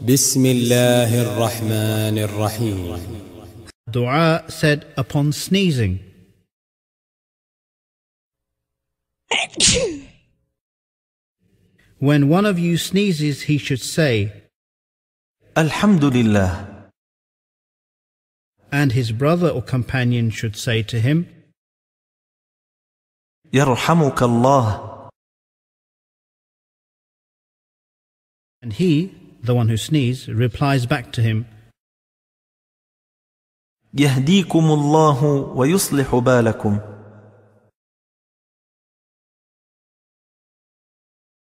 بسم الله الرحمن الرحيم. Dua said upon sneezing. When one of you sneezes, he should say, Alhamdulillah. And his brother or companion should say to him, يرحمك الله. And he, the one who sneezed, replies back to him, يهديكم الله ويصلح بالكم.